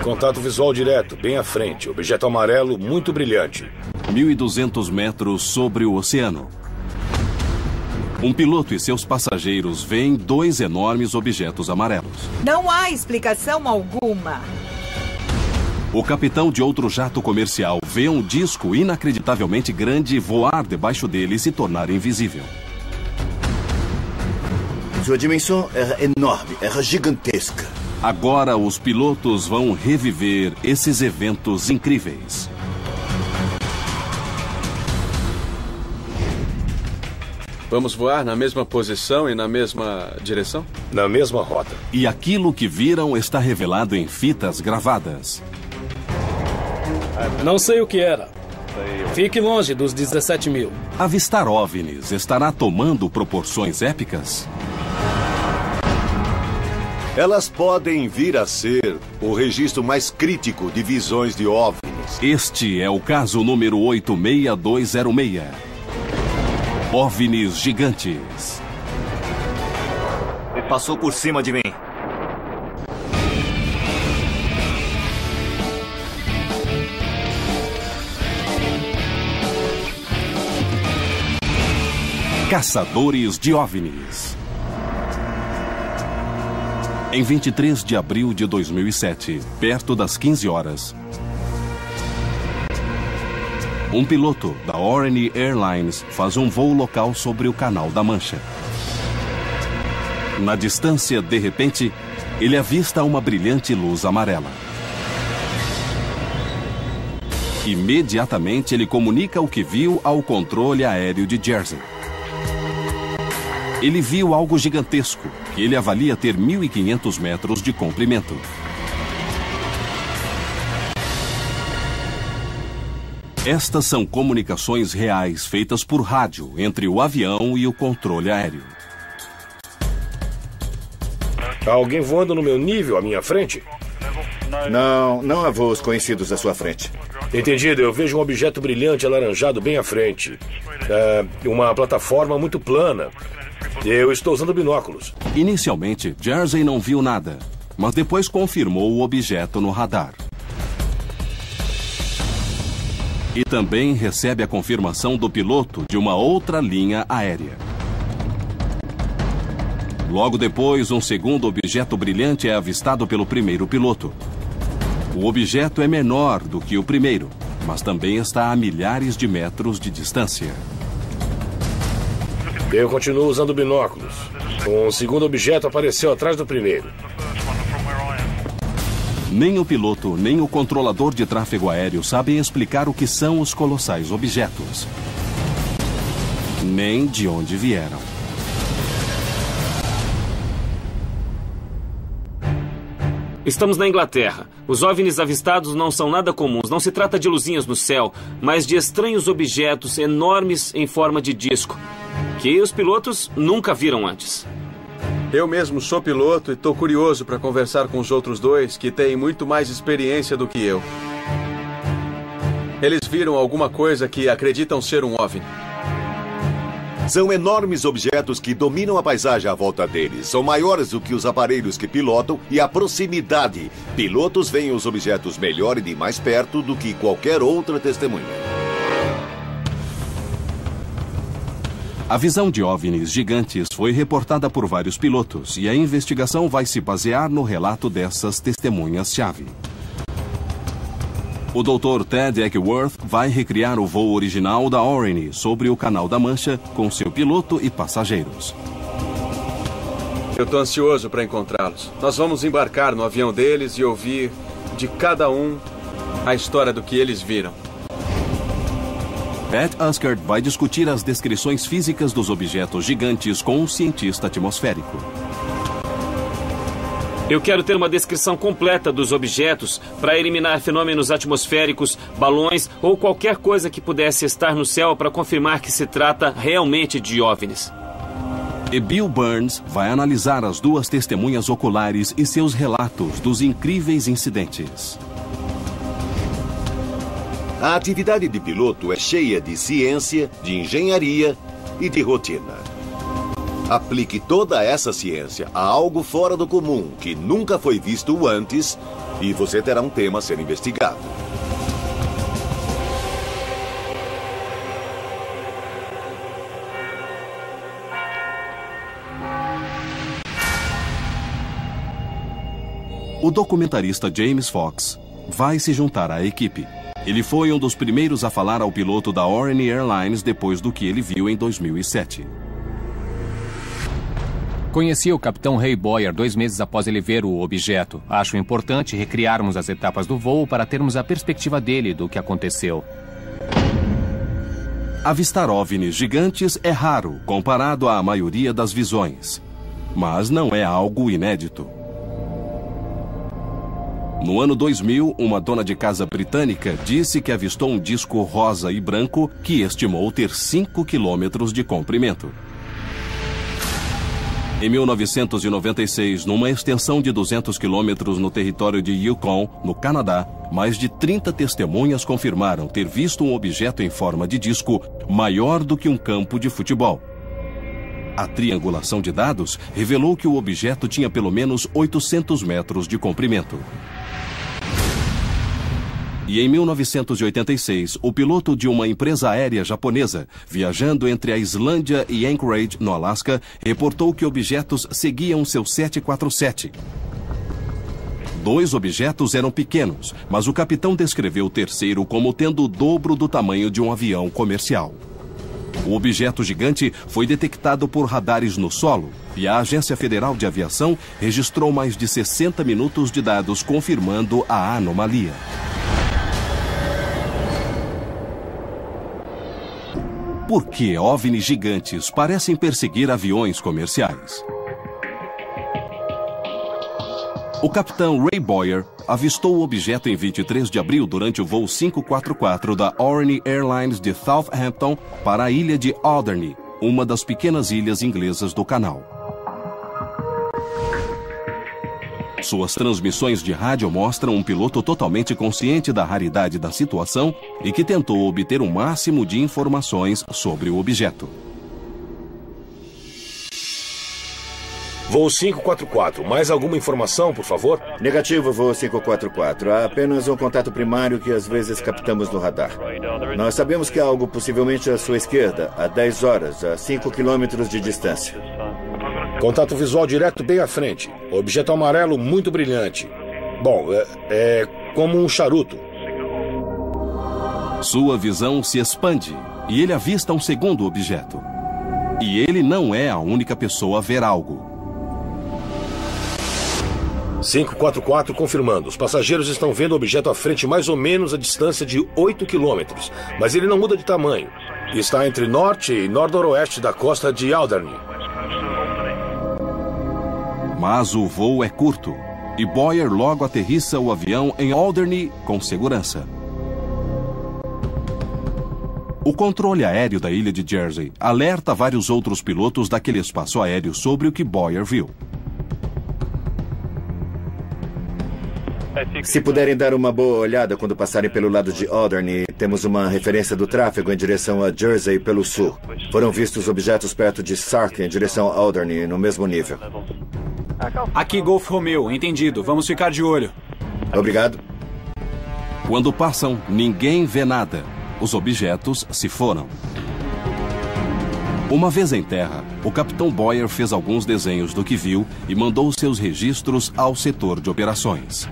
Contato visual direto, bem à frente. Objeto amarelo muito brilhante. 1.200 metros sobre o oceano. Um piloto e seus passageiros veem 2 enormes objetos amarelos. Não há explicação alguma. O capitão de outro jato comercial vê um disco inacreditavelmente grande voar debaixo dele e se tornar invisível. Sua dimensão era enorme, era gigantesca. Agora os pilotos vão reviver esses eventos incríveis. Vamos voar na mesma posição e na mesma direção? Na mesma rota. E aquilo que viram está revelado em fitas gravadas. Não sei o que era. Fique longe dos 17 mil. Avistar OVNIs estará tomando proporções épicas? Elas podem vir a ser o registro mais crítico de visões de OVNIs. Este é o caso número 86206. OVNIs gigantes. Passou por cima de mim. Caçadores de OVNIs. Em 23 de abril de 2007, perto das 15 horas, um piloto da Orany Airlines faz um voo local sobre o Canal da Mancha. Na distância, de repente, ele avista uma brilhante luz amarela. Imediatamente, ele comunica o que viu ao controle aéreo de Jersey. Ele viu algo gigantesco, que ele avalia ter 1.500 metros de comprimento. Estas são comunicações reais feitas por rádio entre o avião e o controle aéreo. Há alguém voando no meu nível, à minha frente? Não há voos conhecidos à sua frente. Entendido, eu vejo um objeto brilhante alaranjado bem à frente. Uma plataforma muito plana. Eu estou usando binóculos. Inicialmente, Jersey não viu nada, mas depois confirmou o objeto no radar. E também recebe a confirmação do piloto de uma outra linha aérea. Logo depois, um segundo objeto brilhante é avistado pelo primeiro piloto. O objeto é menor do que o primeiro, mas também está a milhares de metros de distância. Eu continuo usando binóculos. Um segundo objeto apareceu atrás do primeiro. Nem o piloto, nem o controlador de tráfego aéreo sabem explicar o que são os colossais objetos. Nem de onde vieram. Estamos na Inglaterra. Os OVNIs avistados não são nada comuns. Não se trata de luzinhas no céu, mas de estranhos objetos enormes em forma de disco, que os pilotos nunca viram antes. Eu mesmo sou piloto e estou curioso para conversar com os outros dois que têm muito mais experiência do que eu. Eles viram alguma coisa que acreditam ser um OVNI. São enormes objetos que dominam a paisagem à volta deles. São maiores do que os aparelhos que pilotam e a proximidade. Pilotos veem os objetos melhor e de mais perto do que qualquer outra testemunha. A visão de OVNIs gigantes foi reportada por vários pilotos e a investigação vai se basear no relato dessas testemunhas-chave. O Dr. Ted Eckworth vai recriar o voo original da Orany sobre o Canal da Mancha com seu piloto e passageiros. Eu estou ansioso para encontrá-los. Nós vamos embarcar no avião deles e ouvir de cada um a história do que eles viram. Pat Uskert vai discutir as descrições físicas dos objetos gigantes com um cientista atmosférico. Eu quero ter uma descrição completa dos objetos para eliminar fenômenos atmosféricos, balões ou qualquer coisa que pudesse estar no céu para confirmar que se trata realmente de OVNIs. E Bill Burns vai analisar as duas testemunhas oculares e seus relatos dos incríveis incidentes. A atividade de piloto é cheia de ciência, de engenharia e de rotina. Aplique toda essa ciência a algo fora do comum, que nunca foi visto antes, e você terá um tema a ser investigado. O documentarista James Fox vai se juntar à equipe. Ele foi um dos primeiros a falar ao piloto da Orany Airlines depois do que ele viu em 2007. Conheci o capitão Ray Boyer 2 meses após ele ver o objeto. Acho importante recriarmos as etapas do voo para termos a perspectiva dele do que aconteceu. Avistar OVNIs gigantes é raro comparado à maioria das visões, mas não é algo inédito. No ano 2000, uma dona de casa britânica disse que avistou um disco rosa e branco que estimou ter 5 quilômetros de comprimento. Em 1996, numa extensão de 200 quilômetros no território de Yukon, no Canadá, mais de 30 testemunhas confirmaram ter visto um objeto em forma de disco maior do que um campo de futebol. A triangulação de dados revelou que o objeto tinha pelo menos 800 metros de comprimento. E em 1986, o piloto de uma empresa aérea japonesa, viajando entre a Islândia e Anchorage, no Alasca, reportou que objetos seguiam seu 747. 2 objetos eram pequenos, mas o capitão descreveu o terceiro como tendo o dobro do tamanho de um avião comercial. O objeto gigante foi detectado por radares no solo e a Agência Federal de Aviação registrou mais de 60 minutos de dados confirmando a anomalia. Por que OVNIs gigantes parecem perseguir aviões comerciais? O capitão Ray Boyer avistou o objeto em 23 de abril durante o voo 544 da Orany Airlines de Southampton para a ilha de Alderney, uma das pequenas ilhas inglesas do canal. Suas transmissões de rádio mostram um piloto totalmente consciente da raridade da situação e que tentou obter o máximo de informações sobre o objeto. Voo 544. Mais alguma informação, por favor? Negativo, voo 544. Há apenas um contato primário que às vezes captamos no radar. Nós sabemos que há algo possivelmente à sua esquerda, a 10 horas, a 5 quilômetros de distância. Contato visual direto bem à frente. Objeto amarelo muito brilhante. Bom, é como um charuto. Sua visão se expande e ele avista um segundo objeto. E ele não é a única pessoa a ver algo. 544 confirmando. Os passageiros estão vendo o objeto à frente mais ou menos a distância de 8 quilômetros. Mas ele não muda de tamanho. Está entre norte e nordoroeste da costa de Alderney. Mas o voo é curto e Boyer logo aterrissa o avião em Alderney com segurança. O controle aéreo da ilha de Jersey alerta vários outros pilotos daquele espaço aéreo sobre o que Boyer viu. Se puderem dar uma boa olhada quando passarem pelo lado de Alderney, temos uma referência do tráfego em direção a Jersey pelo sul. Foram vistos objetos perto de Sark em direção a Alderney, no mesmo nível. Aqui Golf Romeo, entendido. Vamos ficar de olho. Obrigado. Quando passam, ninguém vê nada. Os objetos se foram. Uma vez em terra, o capitão Boyer fez alguns desenhos do que viu e mandou seus registros ao setor de operações.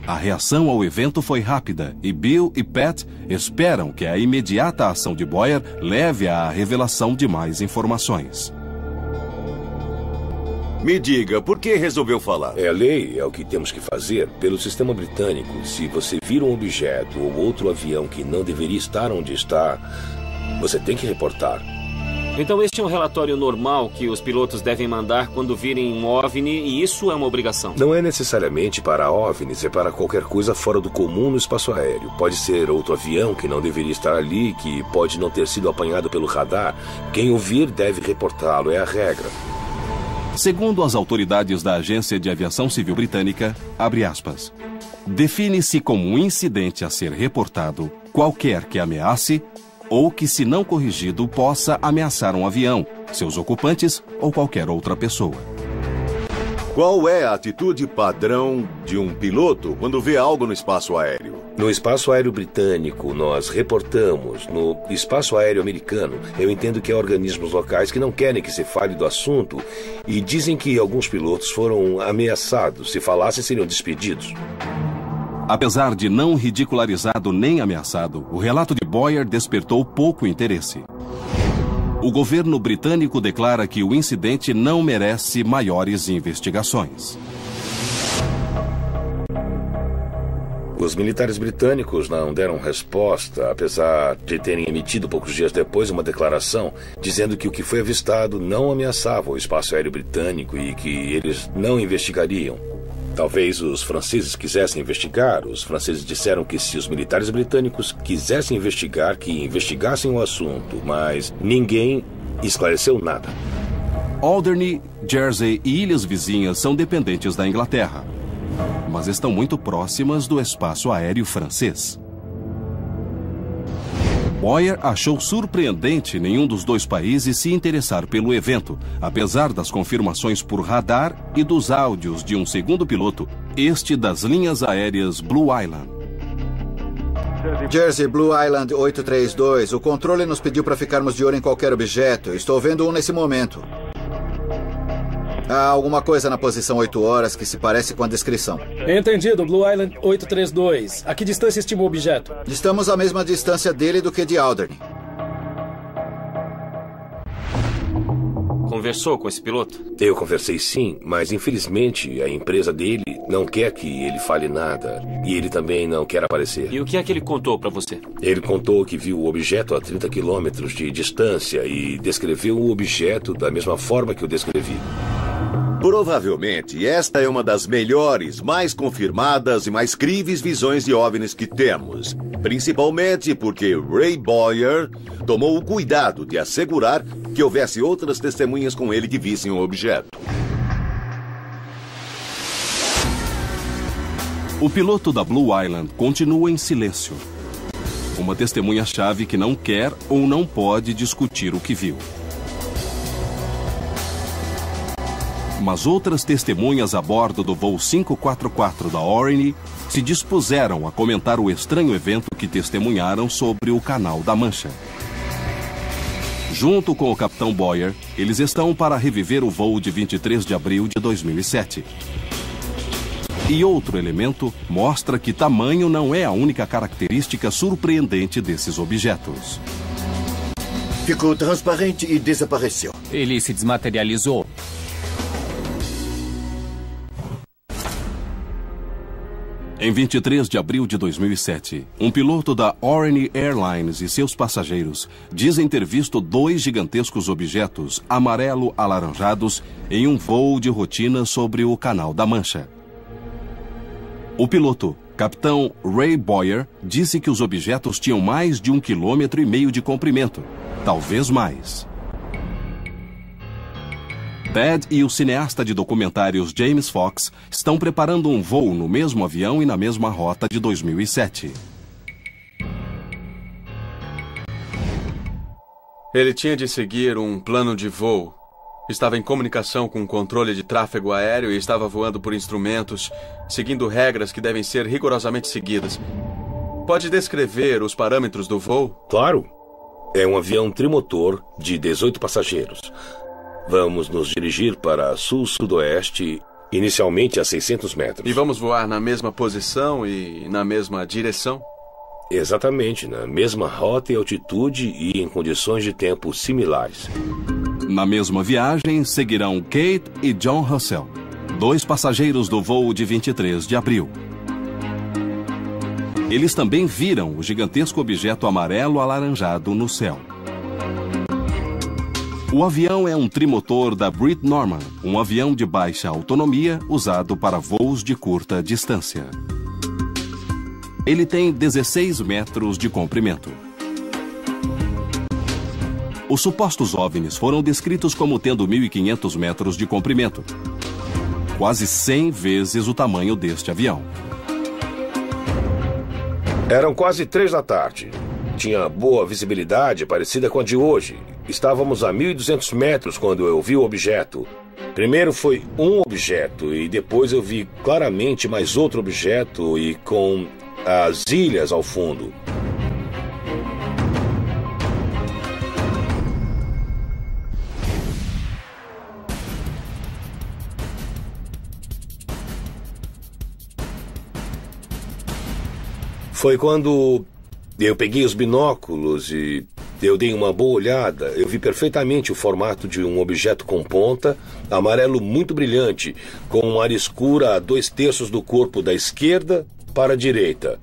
A reação ao evento foi rápida e Bill e Pat esperam que a imediata ação de Boyer leve à revelação de mais informações. Me diga, por que resolveu falar? É a lei, é o que temos que fazer. Pelo sistema britânico, se você vira um objeto ou outro avião que não deveria estar onde está, você tem que reportar. Então este é um relatório normal que os pilotos devem mandar quando virem um OVNI e isso é uma obrigação? Não é necessariamente para OVNIs, é para qualquer coisa fora do comum no espaço aéreo. Pode ser outro avião que não deveria estar ali, que pode não ter sido apanhado pelo radar. Quem ouvir deve reportá-lo, é a regra. Segundo as autoridades da Agência de Aviação Civil Britânica, abre aspas, define-se como um incidente a ser reportado qualquer que ameace ou que, se não corrigido, possa ameaçar um avião, seus ocupantes ou qualquer outra pessoa. Qual é a atitude padrão de um piloto quando vê algo no espaço aéreo? No espaço aéreo britânico, nós reportamos. No espaço aéreo americano, eu entendo que há organismos locais que não querem que se fale do assunto e dizem que alguns pilotos foram ameaçados. Se falassem, seriam despedidos. Apesar de não ridicularizado nem ameaçado, o relato de Boyer despertou pouco interesse. O governo britânico declara que o incidente não merece maiores investigações. Os militares britânicos não deram resposta, apesar de terem emitido poucos dias depois uma declaração dizendo que o que foi avistado não ameaçava o espaço aéreo britânico e que eles não investigariam. Talvez os franceses quisessem investigar. Os franceses disseram que se os militares britânicos quisessem investigar, que investigassem o assunto, mas ninguém esclareceu nada. Alderney, Jersey e ilhas vizinhas são dependentes da Inglaterra, mas estão muito próximas do espaço aéreo francês. Boyer achou surpreendente nenhum dos dois países se interessar pelo evento, apesar das confirmações por radar e dos áudios de um segundo piloto, este das linhas aéreas Blue Island. Jersey, Blue Island 832. O controle nos pediu para ficarmos de olho em qualquer objeto. Estou vendo um nesse momento. Há alguma coisa na posição 8 horas que se parece com a descrição. Entendido, Blue Island 832. A que distância estima o objeto? Estamos à mesma distância dele do que de Alderney. Conversou com esse piloto? Eu conversei sim, mas infelizmente a empresa dele não quer que ele fale nada. E ele também não quer aparecer. E o que é que ele contou para você? Ele contou que viu o objeto a 30 quilômetros de distância e descreveu o objeto da mesma forma que eu descrevi. Provavelmente, esta é uma das melhores, mais confirmadas e mais críveis visões de OVNIs que temos. Principalmente porque Ray Boyer tomou o cuidado de assegurar que houvesse outras testemunhas com ele que vissem o objeto. O piloto da Blue Island continua em silêncio. Uma testemunha-chave que não quer ou não pode discutir o que viu. Mas outras testemunhas a bordo do voo 544 da Orine se dispuseram a comentar o estranho evento que testemunharam sobre o Canal da Mancha. Junto com o capitão Boyer, eles estão para reviver o voo de 23 de abril de 2007. E outro elemento mostra que tamanho não é a única característica surpreendente desses objetos. Ficou transparente e desapareceu. Ele se desmaterializou. Em 23 de abril de 2007, um piloto da Orine Airlines e seus passageiros dizem ter visto 2 gigantescos objetos amarelo-alaranjados em um voo de rotina sobre o Canal da Mancha. O piloto, capitão Ray Boyer, disse que os objetos tinham mais de 1,5 km de comprimento, talvez mais. Ted e o cineasta de documentários James Fox estão preparando um voo no mesmo avião e na mesma rota de 2007. Ele tinha de seguir um plano de voo. Estava em comunicação com o controle de tráfego aéreo e estava voando por instrumentos, seguindo regras que devem ser rigorosamente seguidas. Pode descrever os parâmetros do voo? Claro. É um avião trimotor de 18 passageiros. Vamos nos dirigir para sul-sudoeste, inicialmente a 600 metros. E vamos voar na mesma posição e na mesma direção? Exatamente, na mesma rota e altitude e em condições de tempo similares. Na mesma viagem, seguirão Kate e John Russell, 2 passageiros do voo de 23 de abril. Eles também viram o gigantesco objeto amarelo-alaranjado no céu. O avião é um trimotor da Brit Norman, um avião de baixa autonomia usado para voos de curta distância. Ele tem 16 metros de comprimento. Os supostos OVNIs foram descritos como tendo 1.500 metros de comprimento, quase 100 vezes o tamanho deste avião. Eram quase 3 da tarde. Tinha boa visibilidade, parecida com a de hoje. Estávamos a 1.200 metros quando eu vi o objeto. Primeiro foi um objeto e depois eu vi claramente mais outro objeto e com as ilhas ao fundo. Foi quando eu peguei os binóculos e eu dei uma boa olhada. Eu vi perfeitamente o formato de um objeto com ponta, amarelo muito brilhante, com uma área escura a 2/3 do corpo da esquerda para a direita.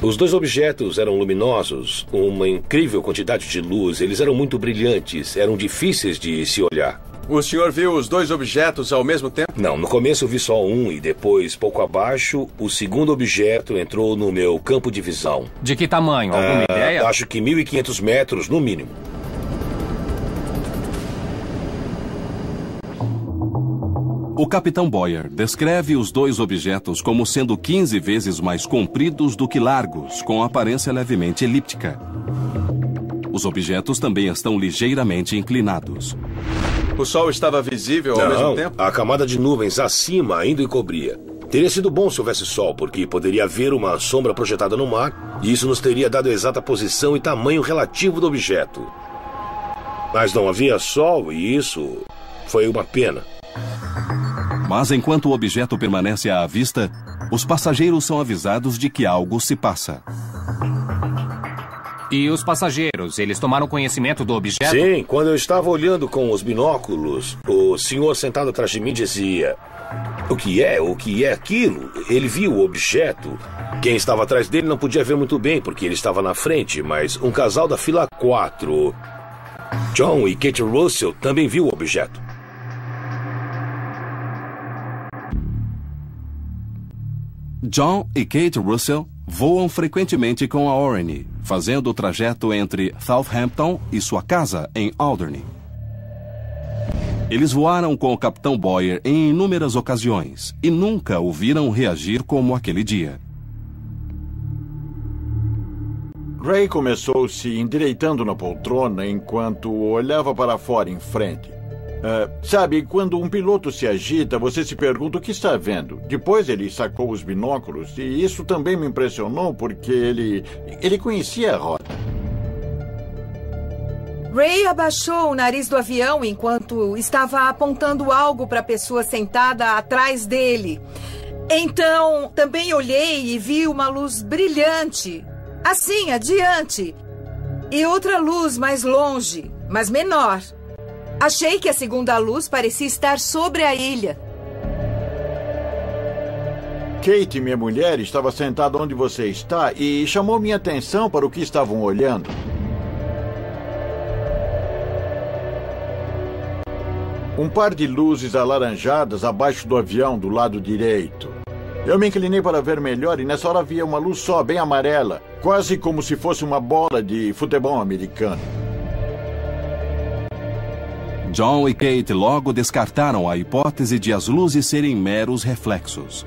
Os dois objetos eram luminosos, uma incrível quantidade de luz. Eles eram muito brilhantes, eram difíceis de se olhar. O senhor viu os dois objetos ao mesmo tempo? Não, no começo eu vi só um e depois, pouco abaixo, o segundo objeto entrou no meu campo de visão. De que tamanho? Alguma ideia? Acho que 1.500 metros, no mínimo. O capitão Boyer descreve os dois objetos como sendo 15 vezes mais compridos do que largos, com aparência levemente elíptica. Os objetos também estão ligeiramente inclinados. O sol estava visível ao mesmo tempo? A camada de nuvens acima ainda encobria. Teria sido bom se houvesse sol, porque poderia haver uma sombra projetada no mar, e isso nos teria dado a exata posição e tamanho relativo do objeto. Mas não havia sol e isso foi uma pena. Mas enquanto o objeto permanece à vista, os passageiros são avisados de que algo se passa. E os passageiros, eles tomaram conhecimento do objeto? Sim, quando eu estava olhando com os binóculos, o senhor sentado atrás de mim dizia: O que é aquilo? Ele viu o objeto. Quem estava atrás dele não podia ver muito bem, porque ele estava na frente, mas um casal da fila 4, John e Kate Russell, também viu o objeto. John e Kate Russell voam frequentemente com a Orane, fazendo o trajeto entre Southampton e sua casa em Alderney. Eles voaram com o capitão Boyer em inúmeras ocasiões e nunca o viram reagir como aquele dia. Ray começou se endireitando na poltrona enquanto olhava para fora em frente. Sabe, quando um piloto se agita, você se pergunta o que está vendo. Depois ele sacou os binóculos e isso também me impressionou porque ele conhecia a rota. Ray abaixou o nariz do avião enquanto estava apontando algo para a pessoa sentada atrás dele. Então, também olhei e vi uma luz brilhante, assim, adiante. E outra luz mais longe, mas menor. Achei que a segunda luz parecia estar sobre a ilha. Kate, minha mulher, estava sentada onde você está e chamou minha atenção para o que estavam olhando. Um par de luzes alaranjadas abaixo do avião do lado direito. Eu me inclinei para ver melhor e nessa hora havia uma luz só, bem amarela, quase como se fosse uma bola de futebol americano. John e Kate logo descartaram a hipótese de as luzes serem meros reflexos.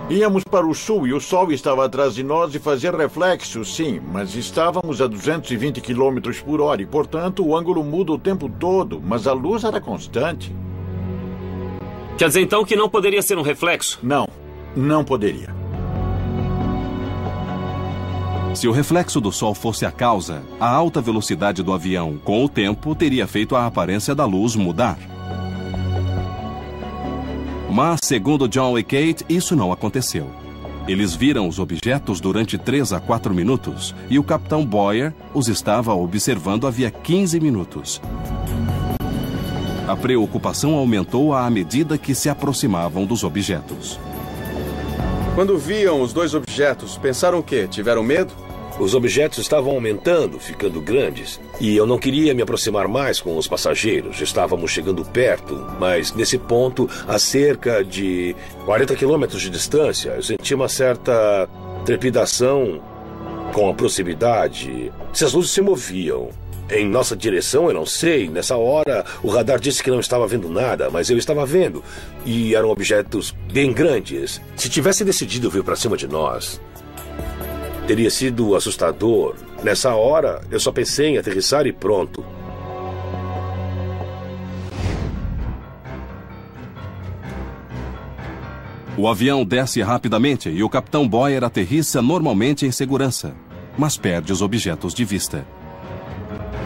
Íamos para o sul e o sol estava atrás de nós e fazia reflexos, sim, mas estávamos a 220 km por hora e, portanto, o ângulo muda o tempo todo, mas a luz era constante. Quer dizer, então, que não poderia ser um reflexo? Não, não poderia. Se o reflexo do sol fosse a causa, a alta velocidade do avião, com o tempo, teria feito a aparência da luz mudar. Mas, segundo John e Kate, isso não aconteceu. Eles viram os objetos durante 3 a 4 minutos e o capitão Boyer os estava observando havia 15 minutos. A preocupação aumentou à medida que se aproximavam dos objetos. Quando viam os dois objetos, pensaram o quê? Tiveram medo? Os objetos estavam aumentando, ficando grandes. E eu não queria me aproximar mais com os passageiros. Estávamos chegando perto, mas nesse ponto, a cerca de 40 quilômetros de distância, eu senti uma certa trepidação com a proximidade. Se as luzes se moviam em nossa direção, eu não sei. Nessa hora, o radar disse que não estava vendo nada, mas eu estava vendo. E eram objetos bem grandes. Se tivesse decidido vir para cima de nós, Teria sido assustador. Nessa hora, eu só pensei em aterrissar e pronto. O avião desce rapidamente e o capitão Boyer aterrissa normalmente em segurança, mas perde os objetos de vista.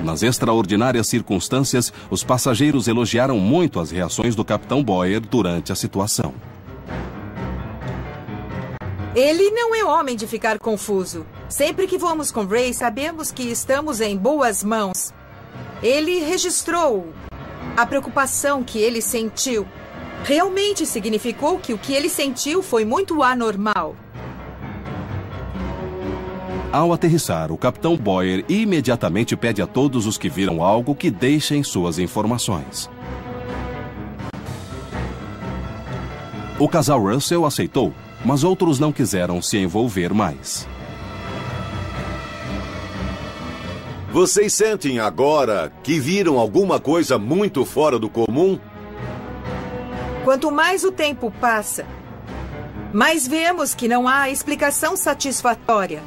Nas extraordinárias circunstâncias, os passageiros elogiaram muito as reações do capitão Boyer durante a situação. Ele não é homem de ficar confuso. Sempre que vamos com Ray, sabemos que estamos em boas mãos. Ele registrou a preocupação que ele sentiu. Realmente significou que o que ele sentiu foi muito anormal. Ao aterrissar, o capitão Boyer imediatamente pede a todos os que viram algo que deixem suas informações. O casal Russell aceitou, mas outros não quiseram se envolver mais. Vocês sentem agora que viram alguma coisa muito fora do comum? Quanto mais o tempo passa, mais vemos que não há explicação satisfatória.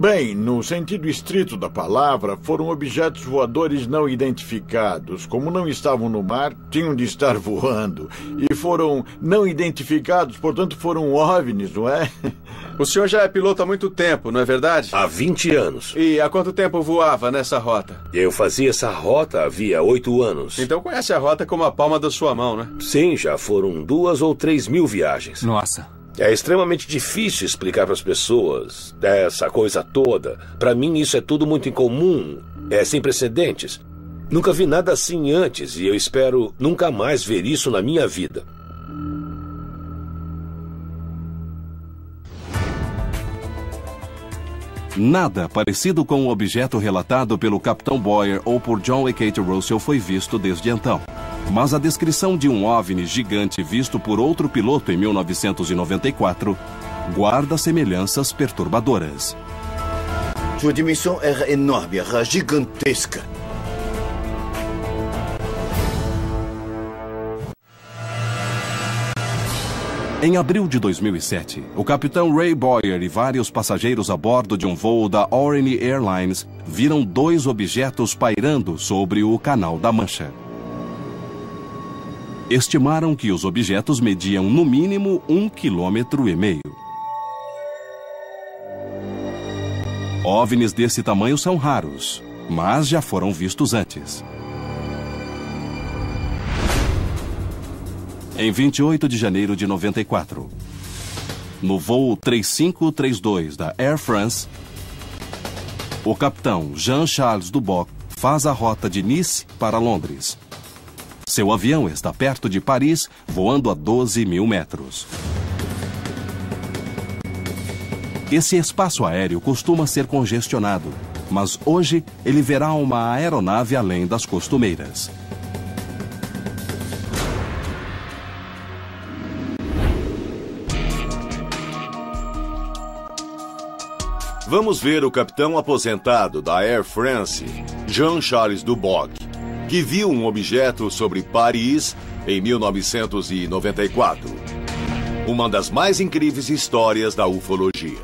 Bem, no sentido estrito da palavra, foram objetos voadores não identificados. Como não estavam no mar, tinham de estar voando. E foram não identificados, portanto foram OVNIs, não é? O senhor já é piloto há muito tempo, não é verdade? Há 20 anos. E há quanto tempo voava nessa rota? Eu fazia essa rota havia 8 anos. Então conhece a rota como a palma da sua mão, né? Sim, já foram 2 ou 3 mil viagens. Nossa. É extremamente difícil explicar para as pessoas essa coisa toda. Para mim, isso é tudo muito incomum. É sem precedentes. Nunca vi nada assim antes e eu espero nunca mais ver isso na minha vida. Nada parecido com o objeto relatado pelo capitão Boyer ou por John e Kate Russell foi visto desde então. Mas a descrição de um OVNI gigante visto por outro piloto em 1994 guarda semelhanças perturbadoras. Sua dimensão era enorme, era gigantesca. Em abril de 2007, o capitão Ray Boyer e vários passageiros a bordo de um voo da Orient Airlines viram 2 objetos pairando sobre o Canal da Mancha. Estimaram que os objetos mediam no mínimo 1,5 km. OVNIs desse tamanho são raros, mas já foram vistos antes. Em 28 de janeiro de 94, no voo 3532 da Air France, o capitão Jean-Charles Duboc faz a rota de Nice para Londres. Seu avião está perto de Paris, voando a 12 mil metros. Esse espaço aéreo costuma ser congestionado, mas hoje ele verá uma aeronave além das costumeiras. Vamos ver o capitão aposentado da Air France, Jean-Charles Duboc, que viu um objeto sobre Paris em 1994. Uma das mais incríveis histórias da ufologia.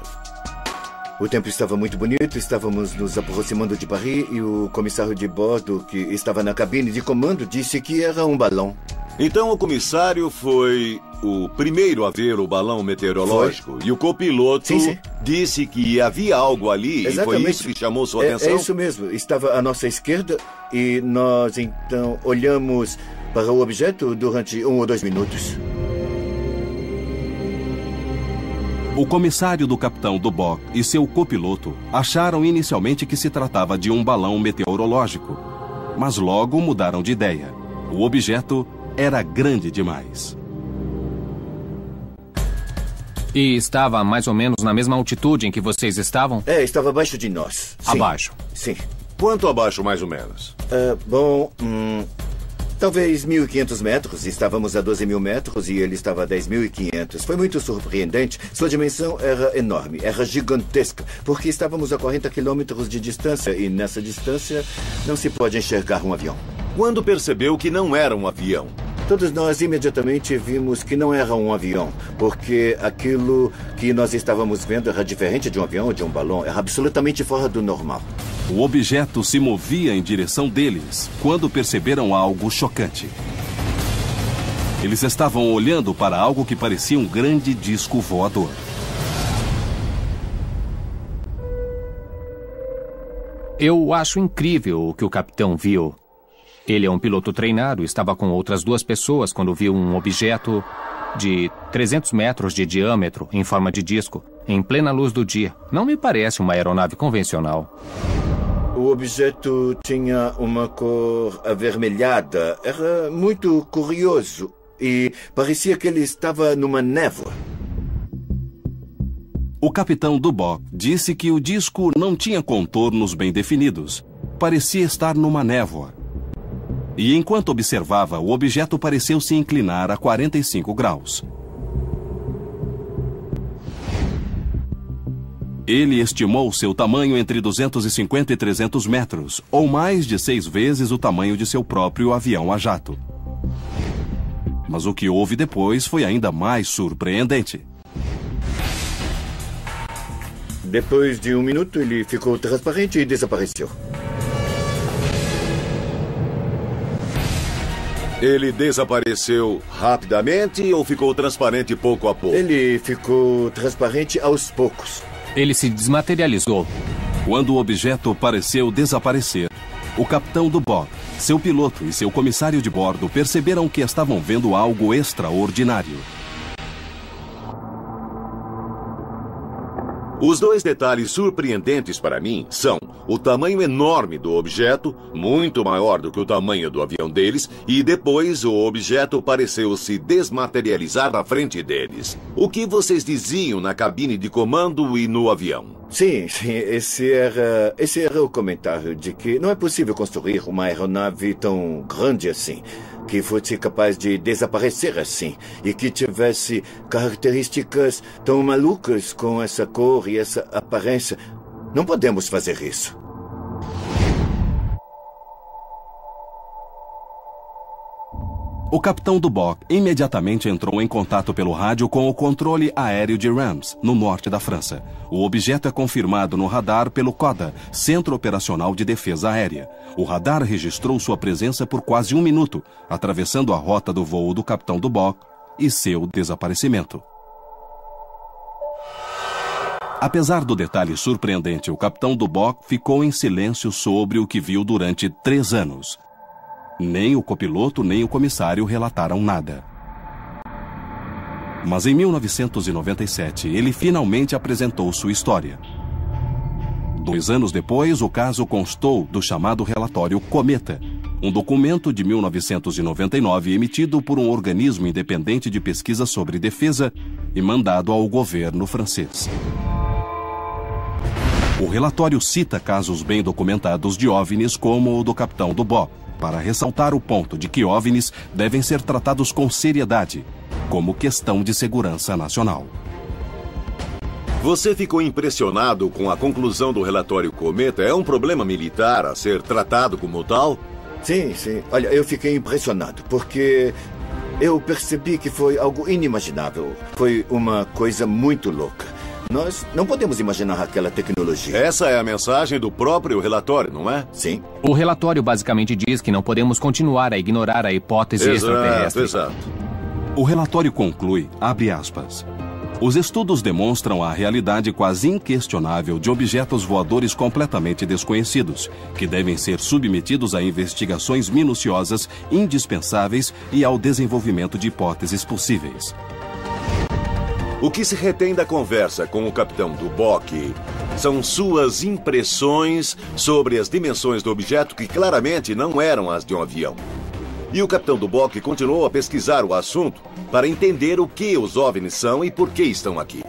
O tempo estava muito bonito, estávamos nos aproximando de Paris e o comissário de bordo, que estava na cabine de comando, disse que era um balão. Então o comissário foi o primeiro a ver o balão meteorológico e o copiloto disse que havia algo ali. Exatamente. E foi isso que chamou sua atenção? É isso mesmo. Estava à nossa esquerda e nós então olhamos para o objeto durante 1 ou 2 minutos. O comissário do capitão Duboc e seu copiloto acharam inicialmente que se tratava de um balão meteorológico, mas logo mudaram de ideia. O objeto era grande demais. E estava mais ou menos na mesma altitude em que vocês estavam? Estava abaixo de nós. Sim. Abaixo? Sim. Quanto abaixo, mais ou menos? Talvez 1.500 metros. Estávamos a 12 mil metros e ele estava a 10.500. Foi muito surpreendente. Sua dimensão era enorme, era gigantesca, porque estávamos a 40 quilômetros de distância e nessa distância não se pode enxergar um avião. Quando percebeu que não era um avião? Todos nós imediatamente vimos que não era um avião, porque aquilo que nós estávamos vendo era diferente de um avião ou de um balão, era absolutamente fora do normal. O objeto se movia em direção deles quando perceberam algo chocante. Eles estavam olhando para algo que parecia um grande disco voador. Eu acho incrível o que o capitão viu. Ele é um piloto treinado, estava com outras 2 pessoas quando viu um objeto de 300 metros de diâmetro em forma de disco, em plena luz do dia. Não me parece uma aeronave convencional. O objeto tinha uma cor avermelhada. Era muito curioso e parecia que ele estava numa névoa. O capitão Duboc disse que o disco não tinha contornos bem definidos. Parecia estar numa névoa. E enquanto observava, o objeto pareceu se inclinar a 45 graus. Ele estimou seu tamanho entre 250 e 300 metros, ou mais de 6 vezes o tamanho de seu próprio avião a jato. Mas o que houve depois foi ainda mais surpreendente. Depois de 1 minuto, ele ficou transparente e desapareceu. Ele desapareceu rapidamente ou ficou transparente pouco a pouco? Ele ficou transparente aos poucos. Ele se desmaterializou. Quando o objeto pareceu desaparecer, o capitão Duboc, seu piloto e seu comissário de bordo perceberam que estavam vendo algo extraordinário. Os 2 detalhes surpreendentes para mim são o tamanho enorme do objeto, muito maior do que o tamanho do avião deles, e depois o objeto pareceu se desmaterializar na frente deles. O que vocês diziam na cabine de comando e no avião? Sim, esse era o comentário de que não é possível construir uma aeronave tão grande assim, que fosse capaz de desaparecer assim e que tivesse características tão malucas com essa cor e essa aparência. Não podemos fazer isso. O capitão Duboc imediatamente entrou em contato pelo rádio com o controle aéreo de Reims, no norte da França. O objeto é confirmado no radar pelo CODA, Centro Operacional de Defesa Aérea. O radar registrou sua presença por quase 1 minuto, atravessando a rota do voo do capitão Duboc e seu desaparecimento. Apesar do detalhe surpreendente, o capitão Duboc ficou em silêncio sobre o que viu durante 3 anos. Nem o copiloto nem o comissário relataram nada. Mas em 1997, ele finalmente apresentou sua história. 2 anos depois, o caso constou do chamado relatório Cometa, um documento de 1999 emitido por um organismo independente de pesquisa sobre defesa e mandado ao governo francês. O relatório cita casos bem documentados de OVNIs como o do capitão Duboc, para ressaltar o ponto de que OVNIs devem ser tratados com seriedade, como questão de segurança nacional. Você ficou impressionado com a conclusão do relatório Cometa? É um problema militar a ser tratado como tal? Sim. Olha, eu fiquei impressionado, porque eu percebi que foi algo inimaginável. Foi uma coisa muito louca. Nós não podemos imaginar aquela tecnologia. Essa é a mensagem do próprio relatório, não é? Sim. O relatório basicamente diz que não podemos continuar a ignorar a hipótese extraterrestre. Exato. O relatório conclui, abre aspas, os estudos demonstram a realidade quase inquestionável de objetos voadores completamente desconhecidos, que devem ser submetidos a investigações minuciosas, indispensáveis e ao desenvolvimento de hipóteses possíveis. O que se retém da conversa com o capitão Duboc são suas impressões sobre as dimensões do objeto que claramente não eram as de um avião. E o capitão Duboc continuou a pesquisar o assunto para entender o que os OVNIs são e por que estão aqui.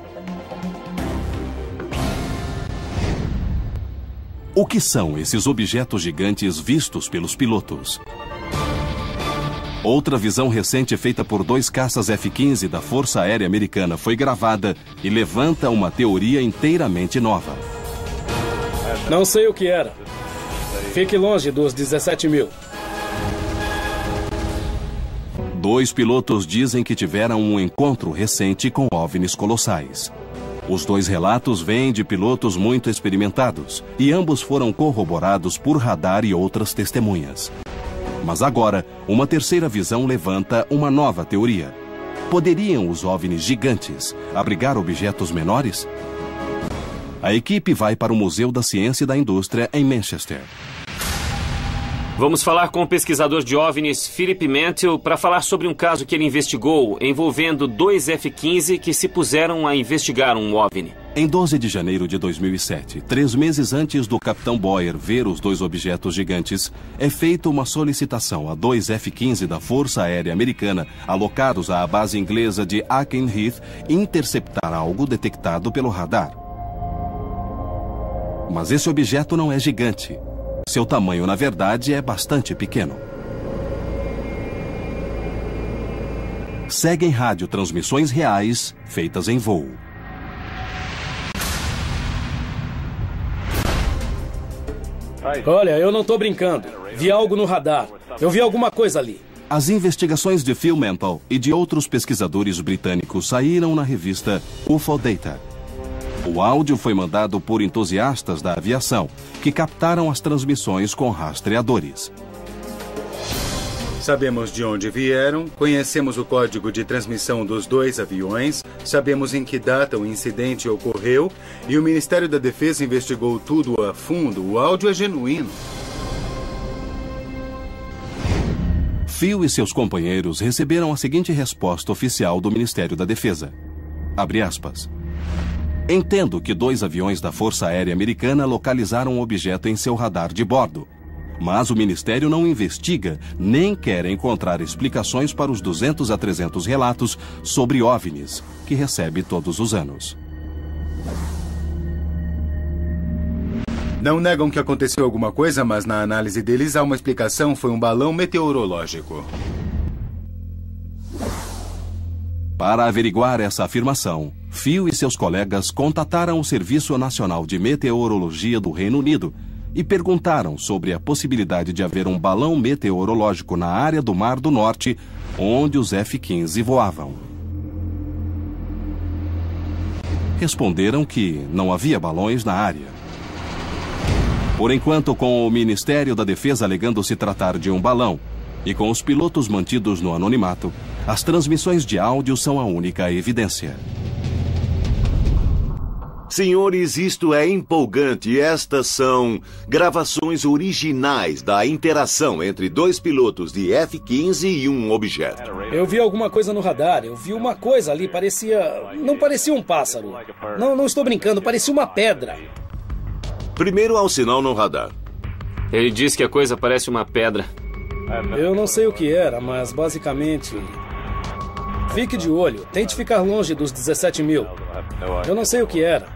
O que são esses objetos gigantes vistos pelos pilotos? Outra visão recente feita por 2 caças F-15 da Força Aérea Americana foi gravada e levanta uma teoria inteiramente nova. Não sei o que era. Fique longe dos 17 mil. 2 pilotos dizem que tiveram um encontro recente com OVNIs colossais. Os 2 relatos vêm de pilotos muito experimentados e ambos foram corroborados por radar e outras testemunhas. Mas agora, uma terceira visão levanta uma nova teoria. Poderiam os OVNIs gigantes abrigar objetos menores? A equipe vai para o Museu da Ciência e da Indústria em Manchester. Vamos falar com o pesquisador de OVNIs, Philip Mantle, para falar sobre um caso que ele investigou envolvendo 2 F-15 que se puseram a investigar um OVNI. Em 12 de janeiro de 2007, 3 meses antes do Capitão Boyer ver os 2 objetos gigantes, é feita uma solicitação a 2 F-15 da Força Aérea Americana, alocados à base inglesa de Aikenheath, interceptar algo detectado pelo radar. Mas esse objeto não é gigante. Seu tamanho, na verdade, é bastante pequeno. Seguem radiotransmissões reais feitas em voo. Olha, eu não tô brincando. Vi algo no radar. Eu vi alguma coisa ali. As investigações de Phil Mantle e de outros pesquisadores britânicos saíram na revista UFO Data. O áudio foi mandado por entusiastas da aviação, que captaram as transmissões com rastreadores. Sabemos de onde vieram, conhecemos o código de transmissão dos 2 aviões, sabemos em que data o incidente ocorreu e o Ministério da Defesa investigou tudo a fundo. O áudio é genuíno. Phil e seus companheiros receberam a seguinte resposta oficial do Ministério da Defesa. Abre aspas. Entendo que 2 aviões da Força Aérea Americana localizaram um objeto em seu radar de bordo. Mas o Ministério não investiga, nem quer encontrar explicações para os 200 a 300 relatos sobre OVNIs, que recebe todos os anos. Não negam que aconteceu alguma coisa, mas na análise deles há uma explicação, foi um balão meteorológico. Para averiguar essa afirmação, Phil e seus colegas contataram o Serviço Nacional de Meteorologia do Reino Unido e perguntaram sobre a possibilidade de haver um balão meteorológico na área do Mar do Norte, onde os F-15 voavam. Responderam que não havia balões na área. Por enquanto, com o Ministério da Defesa alegando se tratar de um balão e com os pilotos mantidos no anonimato, as transmissões de áudio são a única evidência. Senhores, isto é empolgante. Estas são gravações originais da interação entre 2 pilotos de F-15 e um objeto. Eu vi alguma coisa no radar. Eu vi uma coisa ali, não parecia um pássaro. Não estou brincando, parecia uma pedra. Primeiro há um sinal no radar. Ele diz que a coisa parece uma pedra. Eu não sei o que era, mas basicamente... Fique de olho, tente ficar longe dos 17 mil. Eu não sei o que era.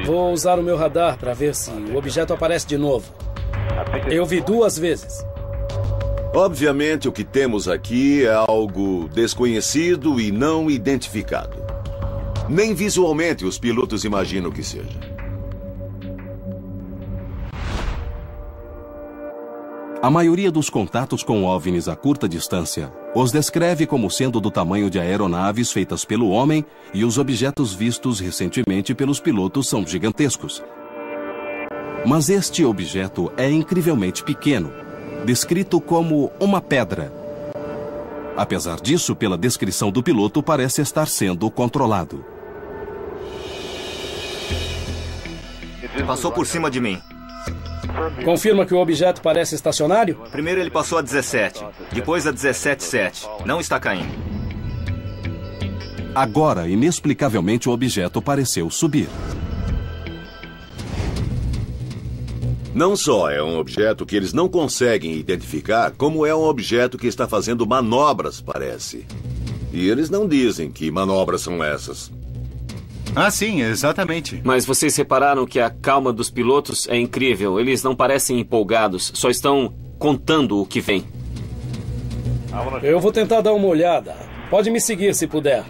Vou usar o meu radar para ver se o objeto aparece de novo. Eu vi 2 vezes. Obviamente, o que temos aqui é algo desconhecido e não identificado. Nem visualmente os pilotos imaginam que seja. A maioria dos contatos com OVNIs a curta distância os descreve como sendo do tamanho de aeronaves feitas pelo homem e os objetos vistos recentemente pelos pilotos são gigantescos. Mas este objeto é incrivelmente pequeno, descrito como uma pedra. Apesar disso, pela descrição do piloto, parece estar sendo controlado. Passou por cima de mim. Confirma que o objeto parece estacionário? Primeiro ele passou a 17, depois a 17,7. Não está caindo. Agora, inexplicavelmente, o objeto pareceu subir. Não só é um objeto que eles não conseguem identificar, como é um objeto que está fazendo manobras, parece. E eles não dizem que manobras são essas. Ah, sim, exatamente. Mas vocês repararam que a calma dos pilotos é incrível. Eles não parecem empolgados, só estão contando o que vem. Eu vou tentar dar uma olhada. Pode me seguir se puder.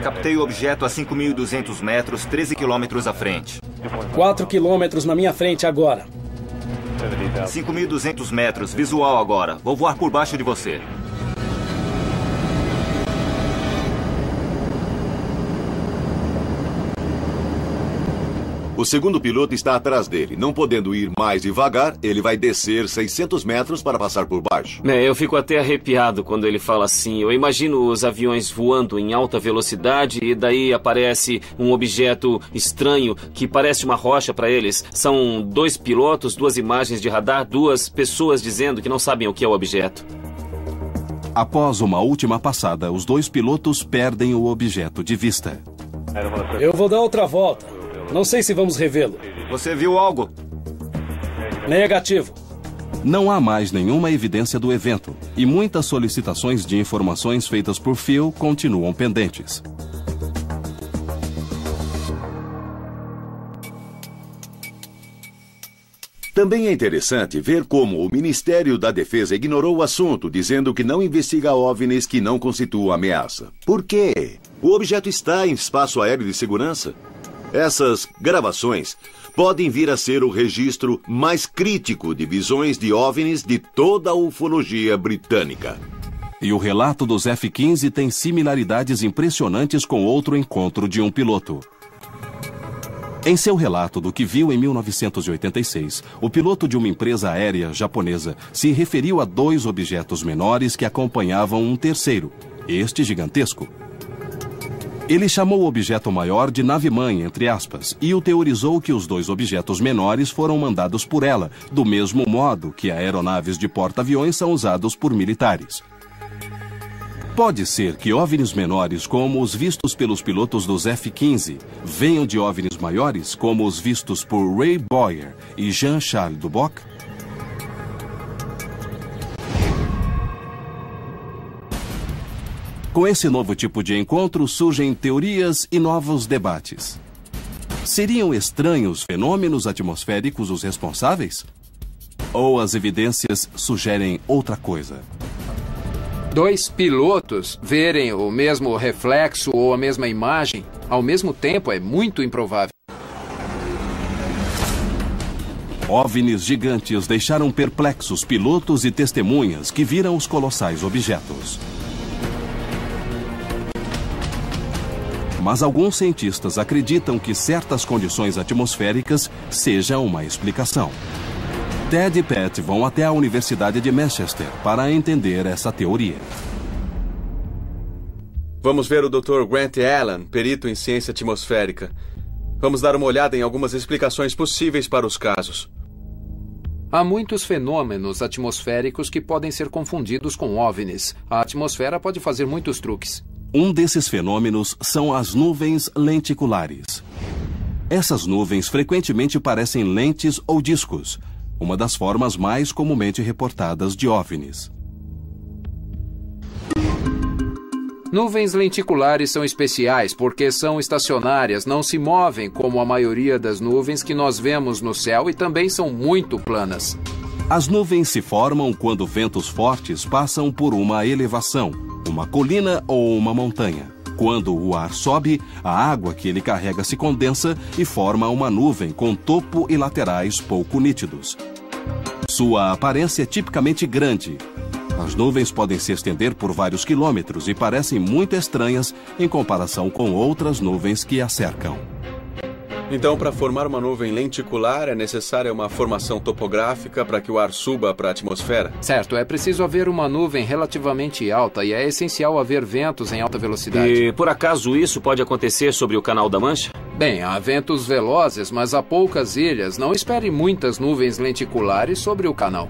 Captei o objeto a 5.200 metros, 13 quilômetros à frente. 4 quilômetros na minha frente agora. 5.200 metros, visual agora. Vou voar por baixo de você. O segundo piloto está atrás dele. Não podendo ir mais devagar, ele vai descer 600 metros para passar por baixo. Eu fico até arrepiado quando ele fala assim. Eu imagino os aviões voando em alta velocidade e daí aparece um objeto estranho que parece uma rocha para eles. São 2 pilotos, 2 imagens de radar, 2 pessoas dizendo que não sabem o que é o objeto. Após uma última passada, os 2 pilotos perdem o objeto de vista. Eu vou dar outra volta. Não sei se vamos revê-lo. Você viu algo? Negativo. Não há mais nenhuma evidência do evento e muitas solicitações de informações feitas por Phil continuam pendentes. Também é interessante ver como o Ministério da Defesa ignorou o assunto, dizendo que não investiga OVNIs que não constituam ameaça. Por quê? O objeto está em espaço aéreo de segurança. Essas gravações podem vir a ser o registro mais crítico de visões de OVNIs de toda a ufologia britânica. E o relato dos F-15 tem similaridades impressionantes com outro encontro de um piloto. Em seu relato do que viu em 1986, o piloto de uma empresa aérea japonesa se referiu a 2 objetos menores que acompanhavam um terceiro, este gigantesco. Ele chamou o objeto maior de nave-mãe, entre aspas, e o teorizou que os 2 objetos menores foram mandados por ela, do mesmo modo que aeronaves de porta-aviões são usados por militares. Pode ser que OVNIs menores, como os vistos pelos pilotos dos F-15, venham de OVNIs maiores, como os vistos por Ray Boyer e Jean-Charles Duboc? Com esse novo tipo de encontro surgem teorias e novos debates. Seriam estranhos fenômenos atmosféricos os responsáveis? Ou as evidências sugerem outra coisa? 2 pilotos verem o mesmo reflexo ou a mesma imagem ao mesmo tempo é muito improvável. OVNIs gigantes deixaram perplexos pilotos e testemunhas que viram os colossais objetos. Mas alguns cientistas acreditam que certas condições atmosféricas sejam uma explicação. Ted e Pat vão até a Universidade de Manchester para entender essa teoria. Vamos ver o Dr. Grant Allen, perito em ciência atmosférica. Vamos dar uma olhada em algumas explicações possíveis para os casos. Há muitos fenômenos atmosféricos que podem ser confundidos com OVNIs. A atmosfera pode fazer muitos truques. Um desses fenômenos são as nuvens lenticulares. Essas nuvens frequentemente parecem lentes ou discos, uma das formas mais comumente reportadas de OVNIs. Nuvens lenticulares são especiais porque são estacionárias, não se movem como a maioria das nuvens que nós vemos no céu e também são muito planas. As nuvens se formam quando ventos fortes passam por uma elevação, uma colina ou uma montanha. Quando o ar sobe, a água que ele carrega se condensa e forma uma nuvem com topo e laterais pouco nítidos. Sua aparência é tipicamente grande. As nuvens podem se estender por vários quilômetros e parecem muito estranhas em comparação com outras nuvens que a cercam. Então, para formar uma nuvem lenticular, é necessária uma formação topográfica para que o ar suba para a atmosfera? Certo, é preciso haver uma nuvem relativamente alta e é essencial haver ventos em alta velocidade. E, por acaso, isso pode acontecer sobre o Canal da Mancha? Bem, há ventos velozes, mas há poucas ilhas. Não espere muitas nuvens lenticulares sobre o canal.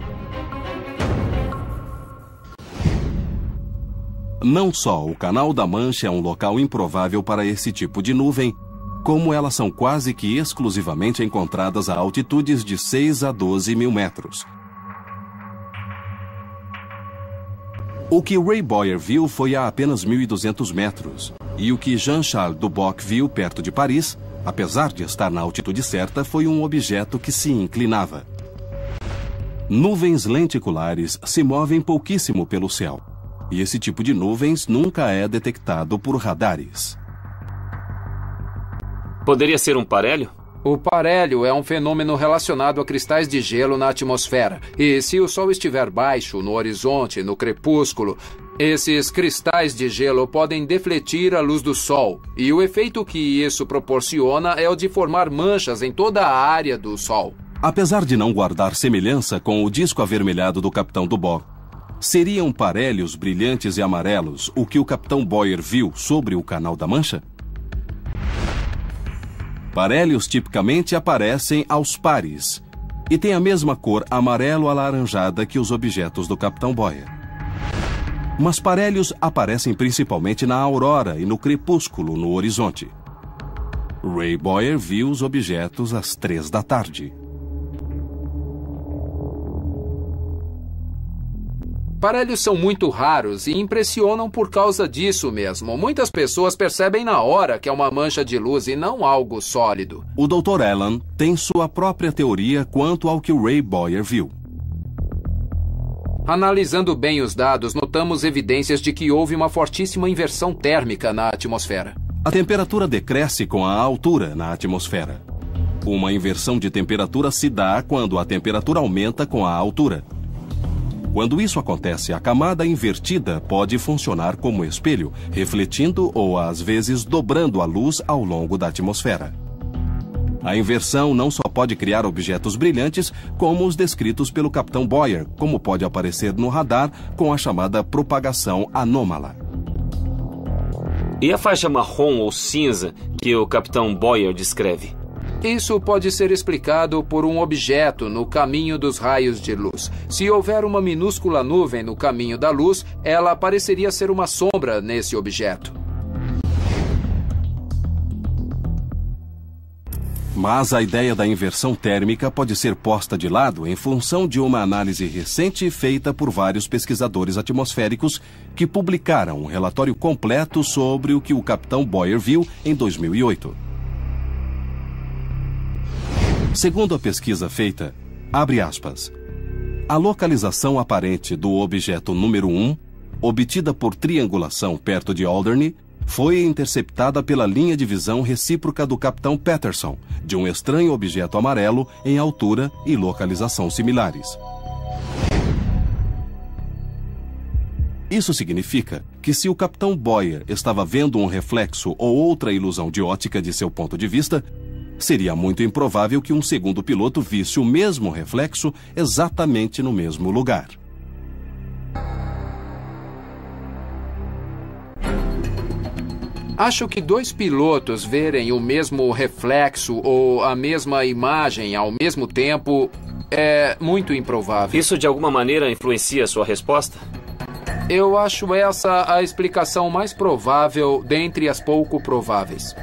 Não só o Canal da Mancha é um local improvável para esse tipo de nuvem, como elas são quase que exclusivamente encontradas a altitudes de 6 a 12 mil metros. O que Ray Boyer viu foi a apenas 1.200 metros, e o que Jean-Charles Duboc viu perto de Paris, apesar de estar na altitude certa, foi um objeto que se inclinava. Nuvens lenticulares se movem pouquíssimo pelo céu, e esse tipo de nuvens nunca é detectado por radares. Poderia ser um parélio? O parélio é um fenômeno relacionado a cristais de gelo na atmosfera. E se o Sol estiver baixo, no horizonte, no crepúsculo, Esses cristais de gelo podem defletir a luz do Sol, e o efeito que isso proporciona é o de formar manchas em toda a área do Sol. Apesar de não guardar semelhança com o disco avermelhado do Capitão Dubó, seriam parelhos brilhantes e amarelos o que o Capitão Boyer viu sobre o Canal da Mancha? Parelhos tipicamente aparecem aos pares e têm a mesma cor amarelo-alaranjada que os objetos do Capitão Boyer. Mas parelhos aparecem principalmente na aurora e no crepúsculo no horizonte. Ray Boyer viu os objetos às 3 da tarde. Parelhos são muito raros e impressionam por causa disso mesmo. Muitas pessoas percebem na hora que é uma mancha de luz e não algo sólido. O Dr. Allen tem sua própria teoria quanto ao que o Ray Boyer viu. Analisando bem os dados, notamos evidências de que houve uma fortíssima inversão térmica na atmosfera. A temperatura decresce com a altura na atmosfera. Uma inversão de temperatura se dá quando a temperatura aumenta com a altura. Quando isso acontece, a camada invertida pode funcionar como espelho, refletindo ou, às vezes, dobrando a luz ao longo da atmosfera. A inversão não só pode criar objetos brilhantes, como os descritos pelo Capitão Boyer, como pode aparecer no radar com a chamada propagação anômala. E a faixa marrom ou cinza que o Capitão Boyer descreve? Isso pode ser explicado por um objeto no caminho dos raios de luz. Se houver uma minúscula nuvem no caminho da luz, ela pareceria ser uma sombra nesse objeto. Mas a ideia da inversão térmica pode ser posta de lado em função de uma análise recente feita por vários pesquisadores atmosféricos que publicaram um relatório completo sobre o que o Capitão Boyer viu em 2008. Segundo a pesquisa feita, abre aspas, a localização aparente do objeto número 1, obtida por triangulação perto de Alderney, foi interceptada pela linha de visão recíproca do Capitão Patterson, de um estranho objeto amarelo em altura e localização similares. Isso significa que se o Capitão Boyer estava vendo um reflexo ou outra ilusão de ótica de seu ponto de vista, seria muito improvável que um segundo piloto visse o mesmo reflexo exatamente no mesmo lugar. Acho que dois pilotos verem o mesmo reflexo ou a mesma imagem ao mesmo tempo é muito improvável. Isso de alguma maneira influencia a sua resposta? Eu acho essa a explicação mais provável dentre as pouco prováveis.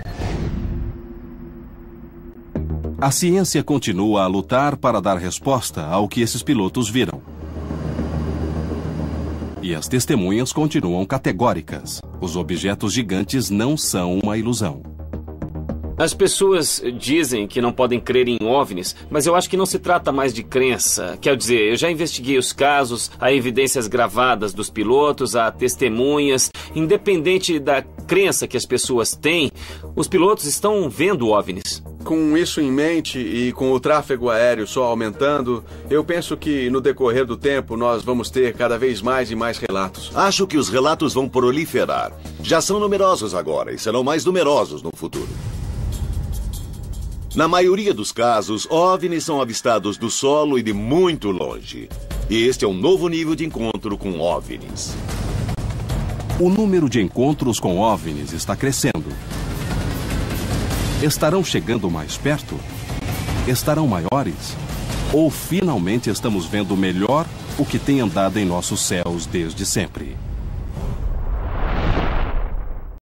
A ciência continua a lutar para dar resposta ao que esses pilotos viram. E as testemunhas continuam categóricas. Os objetos gigantes não são uma ilusão. As pessoas dizem que não podem crer em OVNIs, mas eu acho que não se trata mais de crença. Quer dizer, eu já investiguei os casos, há evidências gravadas dos pilotos, há testemunhas. Independente da crença que as pessoas têm, os pilotos estão vendo OVNIs. Com isso em mente e com o tráfego aéreo só aumentando, eu penso que no decorrer do tempo nós vamos ter cada vez mais e mais relatos. Acho que os relatos vão proliferar. Já são numerosos agora e serão mais numerosos no futuro. Na maioria dos casos, OVNIs são avistados do solo e de muito longe. E este é um novo nível de encontro com OVNIs. O número de encontros com OVNIs está crescendo. Estarão chegando mais perto? Estarão maiores? Ou finalmente estamos vendo melhor o que tem andado em nossos céus desde sempre?